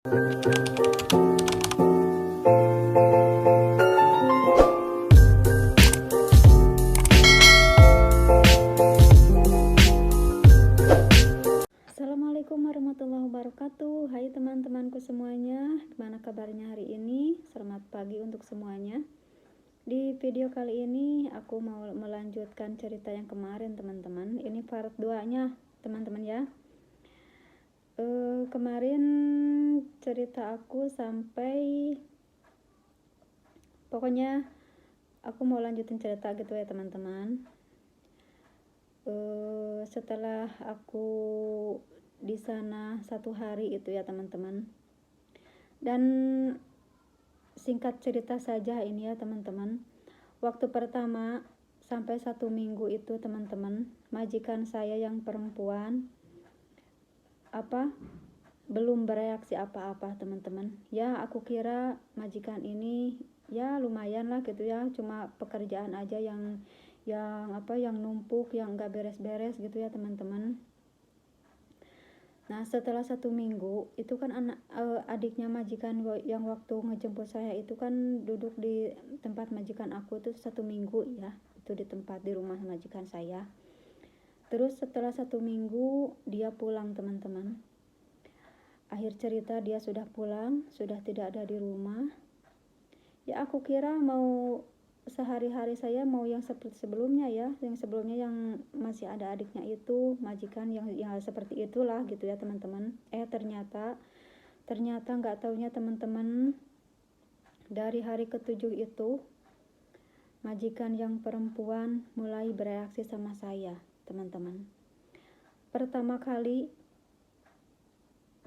Assalamualaikum warahmatullahi wabarakatuh. Hai teman-temanku semuanya, gimana kabarnya hari ini? Selamat pagi untuk semuanya. Di video kali ini aku mau melanjutkan cerita yang kemarin teman-teman. Ini part 2 nya teman-teman ya. Kemarin cerita aku sampai, pokoknya aku mau lanjutin cerita gitu ya teman-teman. Setelah aku di sana 1 hari itu ya teman-teman, dan singkat cerita saja ini ya teman-teman. Waktu pertama sampai 1 minggu itu teman-teman, majikan saya yang perempuan belum bereaksi apa-apa teman-teman. Ya aku kira majikan ini ya lumayan lah gitu ya, cuma pekerjaan aja yang numpuk, yang gak beres-beres gitu ya teman-teman. Nah setelah 1 minggu itu kan adiknya majikan yang waktu ngejemput saya itu kan duduk di tempat majikan aku tuh 1 minggu ya, itu di tempat di rumah majikan saya. Terus setelah 1 minggu dia pulang teman-teman. Akhir cerita dia sudah pulang, sudah tidak ada di rumah. Ya aku kira mau sehari-hari saya mau yang seperti sebelumnya ya, yang sebelumnya yang masih ada adiknya itu, majikan yang seperti itulah gitu ya teman-teman. Ternyata nggak taunya teman-teman, dari hari ke-7 itu majikan yang perempuan mulai bereaksi sama saya teman-teman. Pertama kali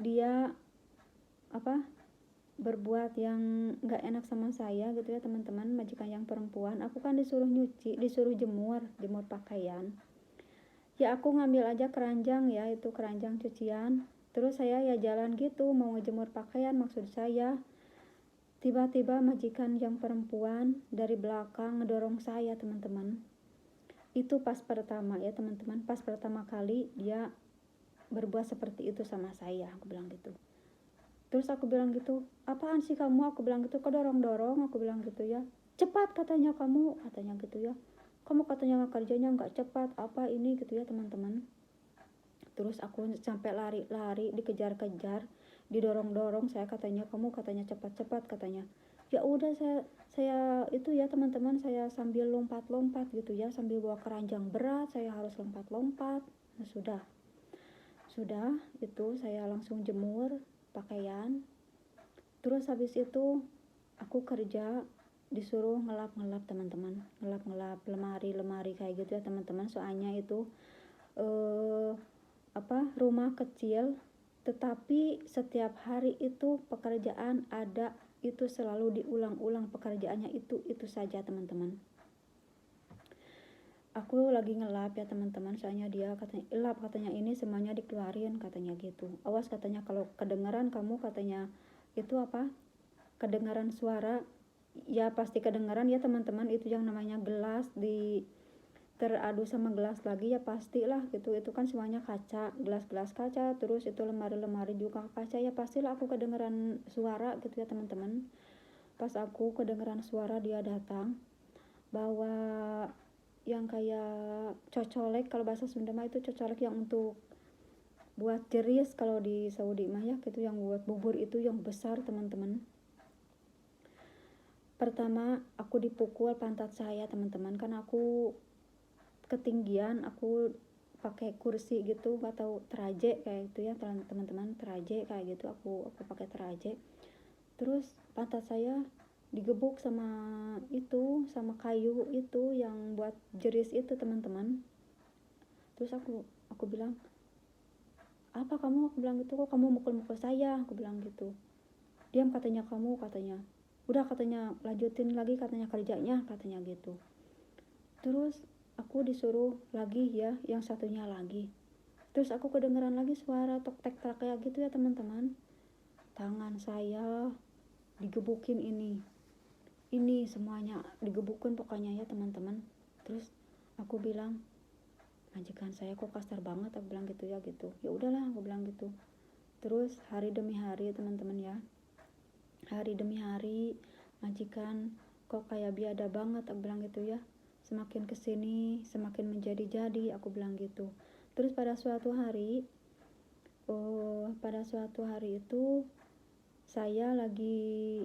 dia berbuat yang gak enak sama saya gitu ya teman-teman. Majikan yang perempuan, aku kan disuruh nyuci, disuruh jemur pakaian. Ya aku ngambil aja keranjang ya, itu keranjang cucian. Terus saya ya jalan gitu mau ngejemur pakaian, maksud saya. Tiba-tiba majikan yang perempuan dari belakang ngedorong saya teman-teman. Itu pas pertama ya teman-teman, pas pertama kali dia berbuat seperti itu sama saya, aku bilang gitu. Terus aku bilang gitu, apaan sih kamu, aku bilang gitu, kok dorong-dorong, aku bilang gitu ya. Cepat katanya kamu, katanya gitu ya. Kamu katanya kerjanya nggak cepat, apa ini gitu ya teman-teman. Terus aku sampai lari-lari, dikejar-kejar, didorong-dorong, saya katanya kamu katanya cepat-cepat katanya. Ya udah saya itu ya teman-teman, saya sambil lompat-lompat gitu ya, sambil bawa keranjang berat, saya harus lompat-lompat. Nah, sudah itu saya langsung jemur pakaian. Terus habis itu aku kerja, disuruh ngelap-ngelap teman-teman, ngelap-ngelap lemari kayak gitu ya teman-teman. Soalnya itu rumah kecil, tetapi setiap hari itu pekerjaan ada, itu selalu diulang-ulang pekerjaannya itu saja teman-teman. Aku lagi ngelap ya teman-teman, soalnya dia katanya elap, katanya ini semuanya dikeluarin katanya gitu. Awas katanya kalau kedengaran kamu, katanya itu kedengaran suara, ya pasti kedengaran ya teman-teman, itu yang namanya gelas teradu sama gelas lagi ya pastilah gitu. Itu kan semuanya kaca, gelas-gelas kaca, terus itu lemari-lemari juga kaca, ya pastilah aku kedengaran suara gitu ya teman-teman. Pas aku kedengaran suara, dia datang bawa yang kayak cocolek, kalau bahasa Sunda mah itu cocolek yang untuk buat jeris, kalau di Saudi mah ya gitu, yang buat bubur itu yang besar teman-teman. Pertama aku dipukul pantat saya teman-teman, kan aku ketinggian, aku pakai kursi gitu atau teraje kayak gitu ya teman-teman, teraje kayak gitu, aku pakai teraje. Terus pantat saya digebuk sama kayu itu yang buat jeris itu teman-teman. Terus aku bilang, apa kamu, aku bilang gitu, kok kamu mukul-mukul saya, aku bilang gitu. Diam katanya kamu, katanya. Udah katanya lanjutin lagi katanya kerjanya, katanya gitu. Terus aku disuruh lagi ya yang satunya lagi. Terus aku kedengeran lagi suara tok tek kayak gitu ya teman-teman. Tangan saya digebukin, ini semuanya digebukin pokoknya ya teman-teman. Terus aku bilang, majikan saya kok kasar banget, aku bilang gitu ya gitu. Ya udahlah, aku bilang gitu. Terus hari demi hari teman-teman ya, hari demi hari majikan kok kayak biada banget, aku bilang gitu ya, semakin kesini semakin menjadi-jadi, aku bilang gitu. Terus pada suatu hari itu saya lagi,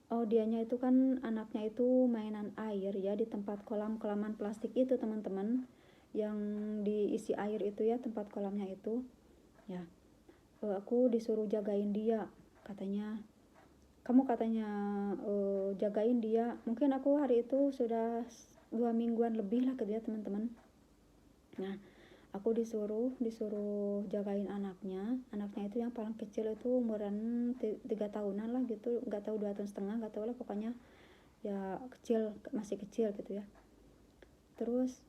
dianya itu kan anaknya itu mainan air ya di tempat kolam-kolaman plastik itu teman-teman, yang diisi air itu ya, tempat kolamnya itu ya. Aku disuruh jagain dia, katanya kamu katanya jagain dia. Mungkin aku hari itu sudah 2 mingguan lebih lah ke dia teman-teman. Nah aku disuruh jagain anaknya itu yang paling kecil itu umuran 3 tahunan lah gitu, nggak tahu 2 tahun setengah, nggak tahu lah pokoknya ya, kecil, masih kecil gitu ya. Terus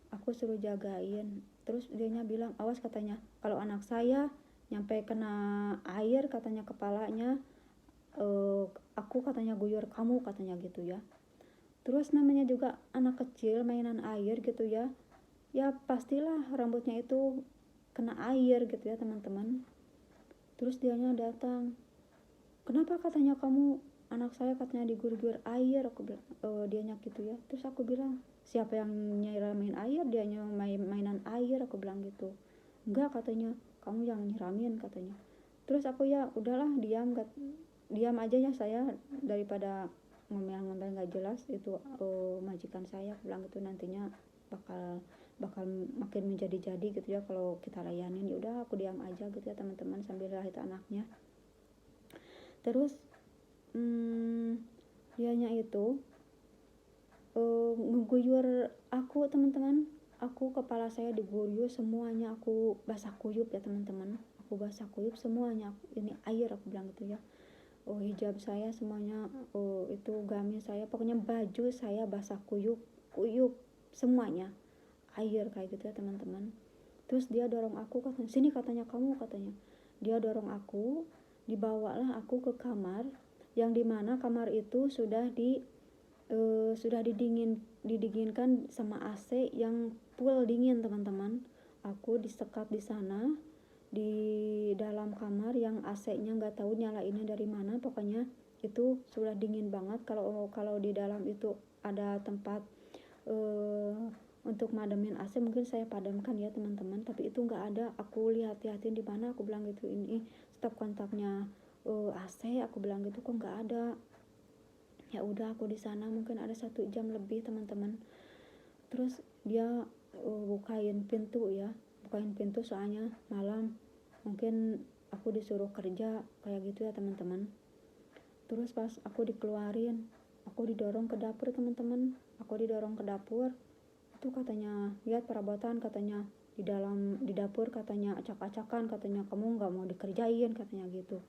aku suruh jagain, terus dianya bilang awas katanya kalau anak saya nyampe kena air katanya kepalanya, aku katanya guyur kamu katanya gitu ya. Terus namanya juga anak kecil mainan air gitu ya, ya pastilah rambutnya itu kena air gitu ya teman-teman. Terus dianya datang, kenapa katanya kamu, anak saya katanya diguyur air, aku bilang, dianya gitu ya. Terus aku bilang siapa yang nyiramin air, dianya mainan air, aku bilang gitu. Enggak katanya, kamu yang nyiramin katanya. Terus aku ya udahlah diam aja ya saya, daripada ngomel-ngomel nggak jelas itu majikan saya, aku bilang gitu, nantinya bakal makin menjadi-jadi gitu ya kalau kita layanin. Ya udah aku diam aja gitu ya teman-teman sambil lihat anaknya. Terus dianya itu mengguyur aku teman-teman. Aku kepala saya diguyur semuanya, aku basah kuyup ya teman-teman, aku basah kuyup semuanya, ini air, aku bilang gitu ya. Hijab saya semuanya, itu gamis saya, pokoknya baju saya basah kuyup semuanya air kayak gitu ya teman-teman. Terus dia dorong aku, katanya sini katanya kamu, katanya dia dorong aku, dibawalah aku ke kamar, yang dimana kamar itu sudah didinginkan sama AC yang full dingin teman-teman. Aku disekat di sana di dalam kamar yang AC-nya nggak tahu nyalainnya dari mana, pokoknya itu sudah dingin banget. Kalau di dalam itu ada tempat untuk mademin AC mungkin saya padamkan ya teman-teman, tapi itu nggak ada. Aku lihatin di mana, aku bilang gitu, ini stop kontaknya AC, aku bilang gitu, kok nggak ada. Ya udah aku di sana mungkin ada 1 jam lebih teman-teman. Terus dia bukain pintu soalnya malam, mungkin aku disuruh kerja kayak gitu ya teman-teman. Terus pas aku dikeluarin, aku didorong ke dapur teman-teman, itu katanya lihat perabotan, katanya di dapur katanya acak-acakan, katanya kamu nggak mau dikerjain katanya gitu.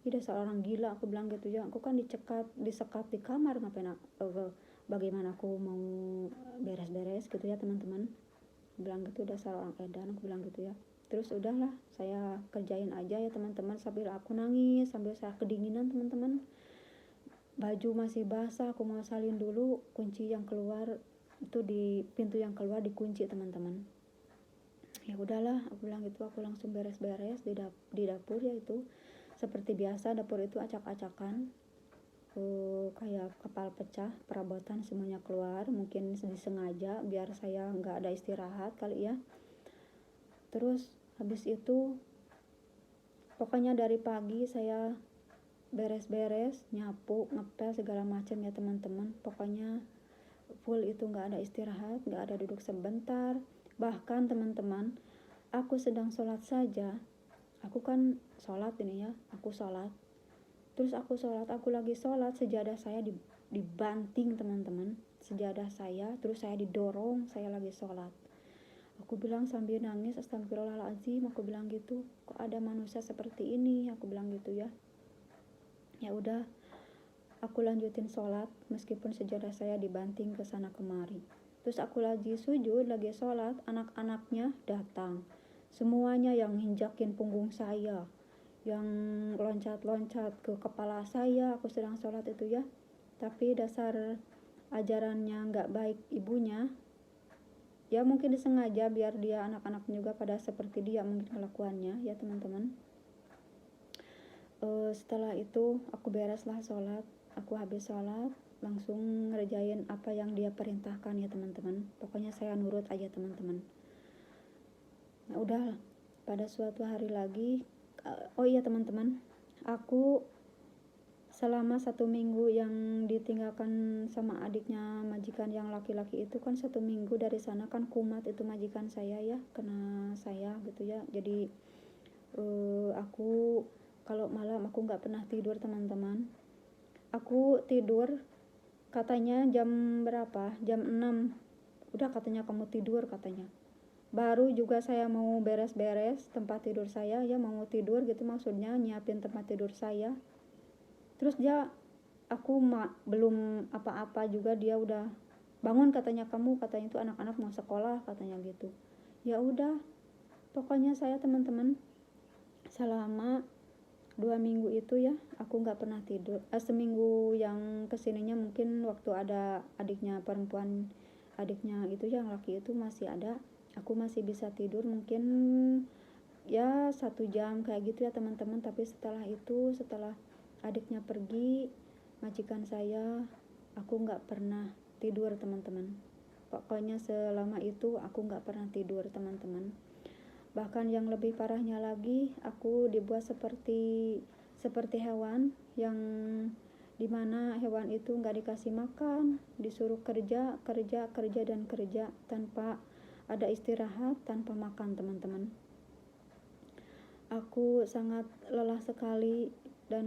Ih, dasar orang gila, aku bilang gitu ya. Aku kan disekat di kamar, ngapain bagaimana aku mau beres-beres gitu ya teman-teman. Bilang gitu, dasar orang edan, aku bilang gitu ya. Terus udahlah saya kerjain aja ya teman-teman, sambil aku nangis, sambil saya kedinginan teman-teman. Baju masih basah, aku mau salin dulu, kunci yang keluar itu di pintu yang keluar dikunci teman-teman. Ya udahlah aku bilang gitu, aku langsung beres-beres di dapur ya. Itu seperti biasa dapur itu acak-acakan, kayak kepala pecah, perabotan semuanya keluar, mungkin disengaja biar saya nggak ada istirahat kali ya. Terus habis itu pokoknya dari pagi saya beres-beres, nyapu, ngepel segala macam ya teman-teman, pokoknya full itu, nggak ada istirahat, nggak ada duduk sebentar. Bahkan teman-teman, aku sedang sholat saja, aku kan sholat ini ya, aku lagi sholat, sejadah saya dibanting teman-teman, sejadah saya, terus saya didorong, saya lagi sholat. Aku bilang sambil nangis, astagfirullahaladzim, aku bilang gitu, kok ada manusia seperti ini, aku bilang gitu ya. Ya udah aku lanjutin sholat meskipun sejadah saya dibanting ke sana kemari. Terus aku lagi sujud, lagi sholat, anak-anaknya datang semuanya, yang hinjakin punggung saya, yang loncat-loncat ke kepala saya. Aku sedang sholat itu ya, tapi dasar ajarannya nggak baik ibunya, ya mungkin disengaja biar dia anak-anak juga pada seperti dia mungkin kelakuannya ya teman-teman. Setelah itu aku bereslah sholat, aku habis sholat langsung ngerjain apa yang dia perintahkan ya teman-teman. Pokoknya saya nurut aja teman-teman. Nah udah, pada suatu hari lagi, oh iya teman-teman, aku selama 1 minggu yang ditinggalkan sama adiknya majikan yang laki-laki itu kan 1 minggu dari sana kan kumat itu majikan saya ya, kena saya gitu ya. Jadi aku kalau malam aku nggak pernah tidur teman-teman. Aku tidur katanya jam berapa, jam 6 udah katanya kamu tidur katanya. Baru juga saya mau beres-beres tempat tidur saya ya, mau tidur gitu maksudnya, nyiapin tempat tidur saya. Terus dia, aku belum apa-apa juga dia udah bangun katanya, kamu katanya itu anak-anak mau sekolah katanya gitu. Ya udah, pokoknya saya teman-teman selama 2 minggu itu ya aku nggak pernah tidur. Seminggu yang kesininya mungkin waktu ada adiknya perempuan, adiknya itu yang laki itu masih ada, aku masih bisa tidur mungkin ya 1 jam kayak gitu ya teman-teman. Tapi setelah itu, setelah adiknya pergi, majikan saya, aku nggak pernah tidur teman-teman. Pokoknya selama itu aku nggak pernah tidur teman-teman. Bahkan yang lebih parahnya lagi, aku dibuat seperti hewan yang dimana hewan itu nggak dikasih makan, disuruh kerja dan kerja tanpa ada istirahat, tanpa makan teman-teman. Aku sangat lelah sekali, dan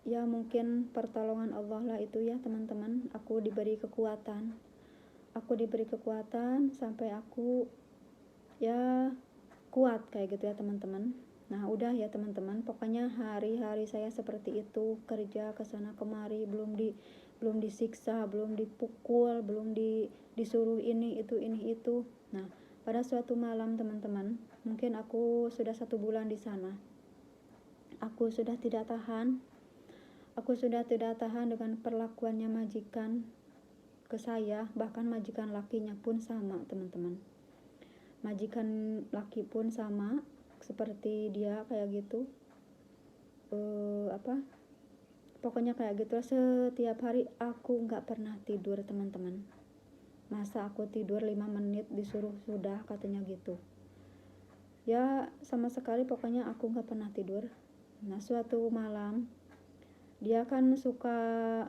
ya mungkin pertolongan Allah lah itu ya teman-teman. Aku diberi kekuatan sampai aku ya kuat kayak gitu ya teman-teman. Nah udah ya teman-teman, pokoknya hari-hari saya seperti itu, kerja kesana kemari, belum disiksa, belum dipukul, belum disuruh ini itu. Nah pada suatu malam teman-teman, mungkin aku sudah 1 bulan di sana, aku sudah tidak tahan dengan perlakuannya majikan ke saya. Bahkan majikan lakinya pun sama teman-teman, majikan laki pun sama seperti dia kayak gitu. Pokoknya kayak gitu. Setiap hari aku nggak pernah tidur teman-teman. Masa aku tidur 5 menit disuruh sudah katanya gitu ya, sama sekali pokoknya aku nggak pernah tidur. Nah suatu malam dia kan suka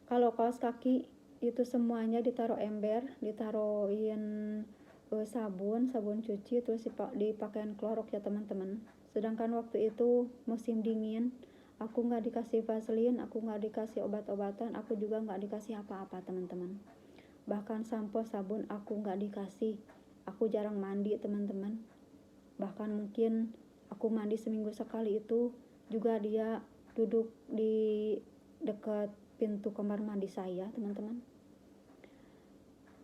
kalau kaos kaki itu semuanya ditaruh ember, ditaruhin sabun cuci, terus dipakein klorok ya teman-teman. Sedangkan waktu itu musim dingin, aku nggak dikasih vaselin, aku nggak dikasih obat-obatan, aku juga nggak dikasih apa-apa teman-teman. Bahkan sampo, sabun aku nggak dikasih. Aku jarang mandi teman-teman. Bahkan mungkin aku mandi seminggu sekali itu juga dia duduk di dekat pintu kamar mandi saya teman-teman.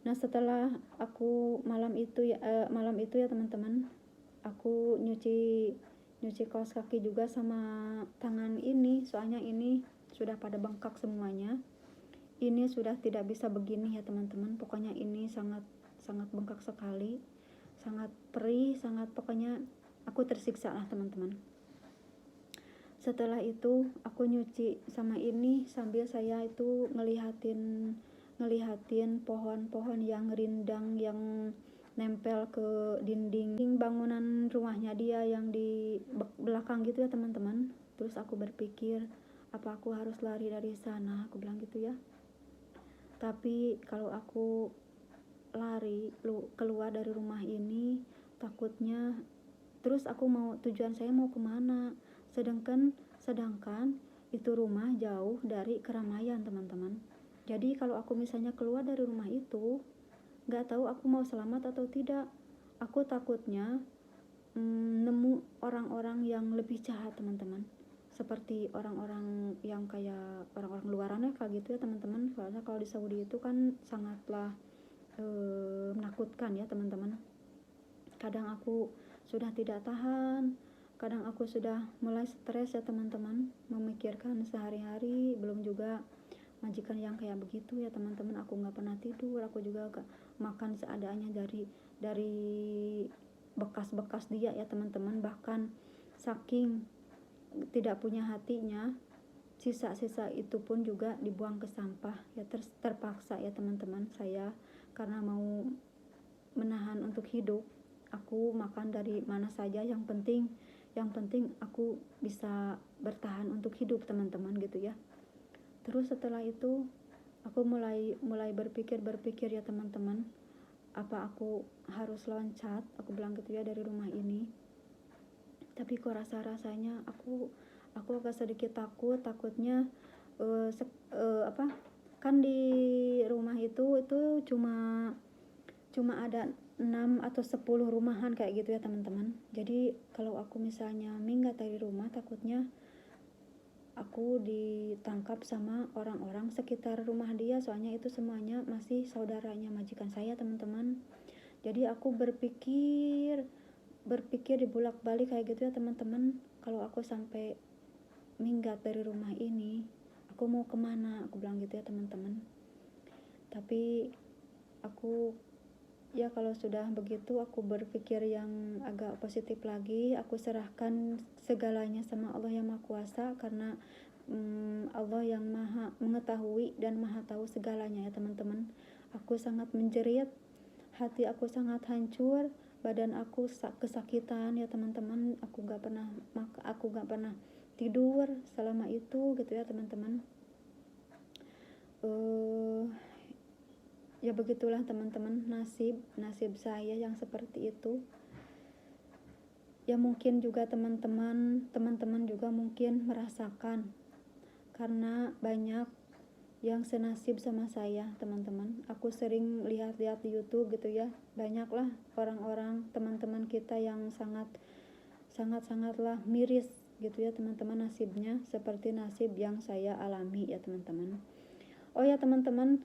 Nah setelah aku malam itu ya teman-teman, aku nyuci kaos kaki juga sama tangan ini, soalnya ini sudah pada bengkak semuanya. Ini sudah tidak bisa begini ya teman-teman. Pokoknya ini sangat bengkak sekali, sangat perih, pokoknya aku tersiksa lah teman-teman. Setelah itu aku nyuci sama ini sambil saya itu ngelihatin pohon-pohon yang rindang yang nempel ke dinding bangunan rumahnya dia yang di belakang gitu ya teman-teman. Terus aku berpikir, apa aku harus lari dari sana, aku bilang gitu ya. Tapi kalau aku lari keluar dari rumah ini, takutnya terus aku tujuan saya mau kemana, sedangkan itu rumah jauh dari keramaian teman-teman. Jadi kalau aku misalnya keluar dari rumah itu, gak tahu aku mau selamat atau tidak. Aku takutnya nemu orang-orang yang lebih jahat teman-teman, seperti orang-orang yang kayak orang-orang luaran ya kayak gitu ya teman-teman. Soalnya kalau di Saudi itu kan sangatlah menakutkan ya teman-teman. Kadang aku sudah tidak tahan, kadang aku sudah mulai stres ya teman-teman, memikirkan sehari-hari, belum juga majikan yang kayak begitu ya teman-teman. Aku nggak pernah tidur, aku juga makan seadanya dari bekas-bekas dia ya teman-teman. Bahkan saking tidak punya hatinya, sisa-sisa itu pun juga dibuang ke sampah ya. Terpaksa ya teman-teman, saya karena mau menahan untuk hidup, aku makan dari mana saja, yang penting aku bisa bertahan untuk hidup teman-teman gitu ya. Terus setelah itu aku mulai berpikir ya teman-teman, apa aku harus loncat, aku bilang gitu ya, dari rumah ini. Tapi kok rasanya aku agak sedikit takutnya kan di rumah itu cuma ada 6 atau 10 rumahan kayak gitu ya teman-teman. Jadi kalau aku misalnya minggat dari rumah, takutnya aku ditangkap sama orang-orang sekitar rumah dia, soalnya itu semuanya masih saudaranya majikan saya teman-teman. Jadi aku berpikir dibulak-balik kayak gitu ya teman-teman, kalau aku sampai minggat dari rumah ini, aku mau kemana, aku bilang gitu ya teman-teman. Tapi aku ya kalau sudah begitu, aku berpikir yang agak positif lagi. Aku serahkan segalanya sama Allah yang Maha Kuasa, karena Allah yang Maha mengetahui dan Maha tahu segalanya ya teman-teman. Aku sangat menjerit, hati aku sangat hancur, badan aku kesakitan ya teman-teman. Aku gak pernah tidur selama itu gitu ya teman-teman. Ya begitulah teman-teman, nasib saya yang seperti itu. Ya mungkin juga teman-teman juga mungkin merasakan, karena banyak yang senasib sama saya teman-teman. Aku sering lihat-lihat di YouTube gitu ya, banyaklah orang-orang teman-teman kita yang sangatlah miris gitu ya teman-teman, nasibnya seperti nasib yang saya alami ya teman-teman. Oh ya teman-teman,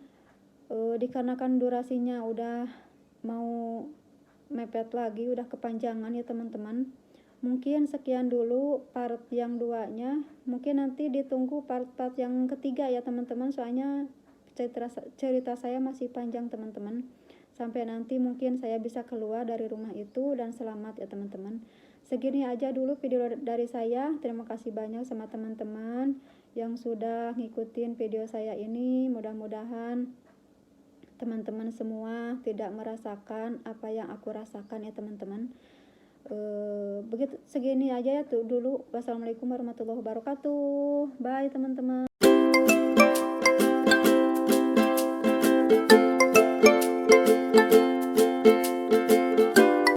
dikarenakan durasinya udah mau mepet lagi, udah kepanjangan ya teman-teman. Mungkin sekian dulu part yang 2-nya. Mungkin nanti ditunggu part yang ketiga ya teman-teman, soalnya cerita saya masih panjang teman-teman. Sampai nanti mungkin saya bisa keluar dari rumah itu dan selamat ya teman-teman. Segini aja dulu video dari saya. Terima kasih banyak sama teman-teman yang sudah ngikutin video saya ini. Mudah-mudahan teman-teman semua tidak merasakan apa yang aku rasakan ya teman-teman. Begitu, segini aja ya dulu. Wassalamualaikum warahmatullahi wabarakatuh. Bye teman-teman.